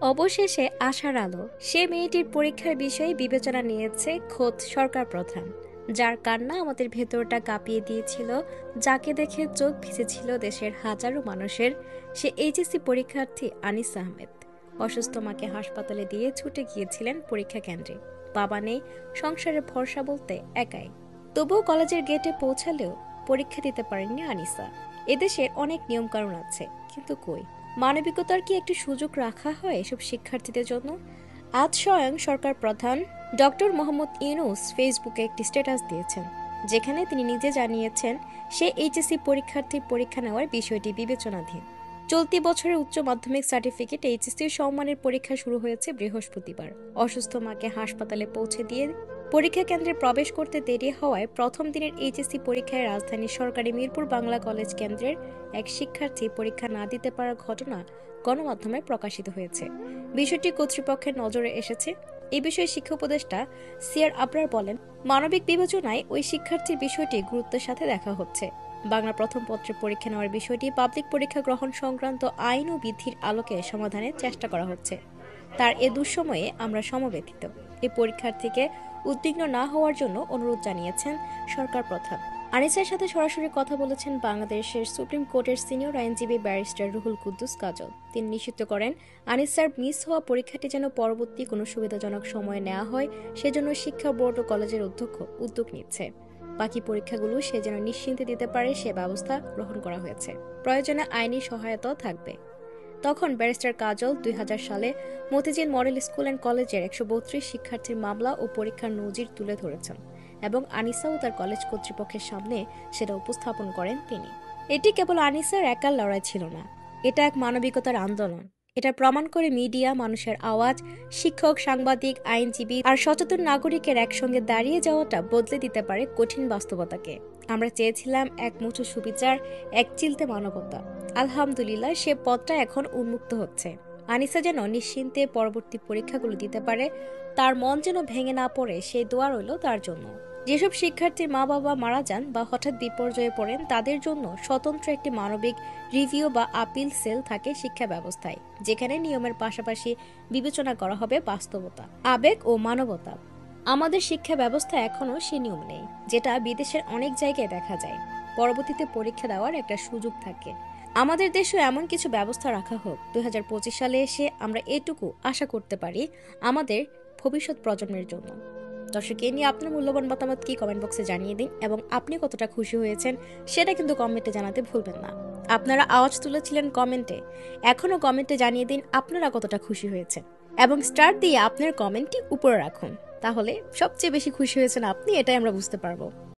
অবশেষে আশার আলো, সে মেয়েটির পরীক্ষার বিষয়ে বিবেচনা নিয়েছে খোদ সরকার প্রধান, যার কান্না আমাদের ভেতরটা কাঁপিয়ে দিয়েছিল, যাকে দেখে চোখ ভিজেছিল দেশের হাজারো মানুষের। সে এইচএসসি পরীক্ষার্থী আনিস আহমেদ। অসুস্থ মাকে হাসপাতালে দিয়ে ছুটে গিয়েছিলেন পরীক্ষা কেন্দ্রে। বাবা নেই, সংসারের ভরসা বলতে একাই। তবুও কলেজের গেটে পৌঁছালেও পরীক্ষা দিতে পারেননি আনিসা। এদেশের অনেক নিয়মকানুন আছে, কিন্তু কই মানবিকতার কি একটি সুযোগ রাখা হয় এসব শিক্ষার্থীদের জন্য? আজ স্বয়ং সরকার প্রধান ডক্টর মোহাম্মদ ইউনূস ফেসবুকে একটি স্ট্যাটাস দিয়েছেন, যেখানে তিনি নিজে জানিয়েছেন সে এইচএসসি পরীক্ষার্থীর পরীক্ষা নেওয়ার বিষয়টি বিবেচনাধীন। চলতি বছরের উচ্চ মাধ্যমিক সার্টিফিকেট এইচএসসি সম্মানের পরীক্ষা শুরু হয়েছে বৃহস্পতিবার। অসুস্থ মাকে হাসপাতালে পৌঁছে দিয়ে পরীক্ষা কেন্দ্রে প্রবেশ করতে দেরি হওয়ায় প্রথম দিনের এইচএসসি পরীক্ষায় রাজধানীর সরকারি মিরপুর বাংলা কলেজ কেন্দ্রের এক শিক্ষার্থী পরীক্ষা না দিতে পারার ঘটনা গণমাধ্যমে প্রকাশিত হয়েছে। বিষয়টি কর্তৃপক্ষের নজরে এসেছে। এই বিষয়ে শিক্ষা উপদেষ্টা সিআর আবরার বলেন, মানবিক বিবেচনায় ওই শিক্ষার্থীর বিষয়টি গুরুত্বের সাথে দেখা হচ্ছে। বাংলা প্রথম পত্রে পরীক্ষা নেওয়ার বিষয়টি পাবলিক পরীক্ষা গ্রহণ সংক্রান্ত আইন ও বিধির আলোকে সমাধানের চেষ্টা করা হচ্ছে। তার এ দুঃসময়ে আমরা সমবেথিত। এই পরীক্ষার্থীকে উদ্বিগ্ন না হওয়ার জন্য অনুরোধ জানিয়েছেন সরকার প্রধান। আনিসার সাথে সরাসরি কথা বলেছেন বাংলাদেশের সুপ্রিম কোর্টের সিনিয়র আইনজীবী ব্যারিস্টার রুহুল কুদ্দুস কাজল। তিনি নিশ্চিত করেন, আনিসার মিস হওয়া পরীক্ষাটি যেন পরবর্তী কোনো সুবিধাজনক সময়ে নেওয়া হয়, সেজন্য শিক্ষা বোর্ড ও কলেজের অধ্যক্ষ উদ্যোগ নিচ্ছে। বাকি পরীক্ষাগুলো সে যেন নিশ্চিন্তে দিতে পারে সে ব্যবস্থা গ্রহণ করা হয়েছে। প্রয়োজনে আইনি সহায়তাও থাকবে। তখন ব্যারিস্টার কাজল 2000 সালে মতিঝিল মডেল স্কুল অ্যান্ড কলেজের 132 শিক্ষার্থীর মামলা ও পরীক্ষার নজির তুলে ধরেছেন এবং আনিসা ও তার কলেজ কর্তৃপক্ষের সামনে সেটা উপস্থাপন করেন তিনি। এটি কেবল আনিসার একার লড়াই ছিল না, এটা এক মানবিকতার আন্দোলন। এটা প্রমাণ করে মিডিয়া, মানুষের আওয়াজ, শিক্ষক, সাংবাদিক, আইনজীবী আর সচেতন নাগরিকের একসঙ্গে দাঁড়িয়ে যাওয়াটা বদলে দিতে পারে কঠিন বাস্তবতাকে। আমরা চেয়েছিলাম এক মুঠো সুবিচার, এক চিলতে মানবতা। আলহামদুলিল্লাহ, সে পথটা এখন উন্মুক্ত হচ্ছে। আনিসা যেন নিশ্চিন্তে পরবর্তী পরীক্ষাগুলো দিতে পারে, তার মন যেন ভেঙে না পড়ে, সেই দোয়া রইল তার জন্য। যেসব শিক্ষার্থীর মা বাবা মারা যান বা হঠাৎ বিপর্যয়ে পড়েন, তাদের জন্য স্বতন্ত্র একটি মানবিক রিভিউ বা আপিল সেল থাকে শিক্ষা ব্যবস্থায়, যেখানে নিয়মের পাশাপাশি বিবেচনা করা হবে বাস্তবতা, আবেগ ও মানবতা। আমাদের শিক্ষা ব্যবস্থা এখনো সে নিয়ম নেই, যেটা বিদেশের অনেক জায়গায় দেখা যায়। পরবর্তীতে পরীক্ষা দেওয়ার একটা সুযোগ থাকে। আমাদের দেশেও এমন কিছু ব্যবস্থা রাখা হোক, 2025 সালে এসে আমরা এটুকু আশা করতে পারি আমাদের ভবিষ্যৎ প্রজন্মের জন্য। দর্শক, এ নিয়ে আপনার মূল্যবান মতামত কি কমেন্ট বক্সে জানিয়ে দিন, এবং আপনি কতটা খুশি হয়েছেন সেটা কিন্তু কমেন্টে জানাতে ভুলবেন না। আপনারা আওয়াজ তুলেছিলেন কমেন্টে, এখনো কমেন্টে জানিয়ে দিন আপনারা কতটা খুশি হয়েছেন, এবং স্টার দিয়ে আপনার কমেন্টটি উপরে রাখুন। তাহলে সবচেয়ে বেশি খুশি হয়েছেন আপনি, এটাই আমরা বুঝতে পারবো।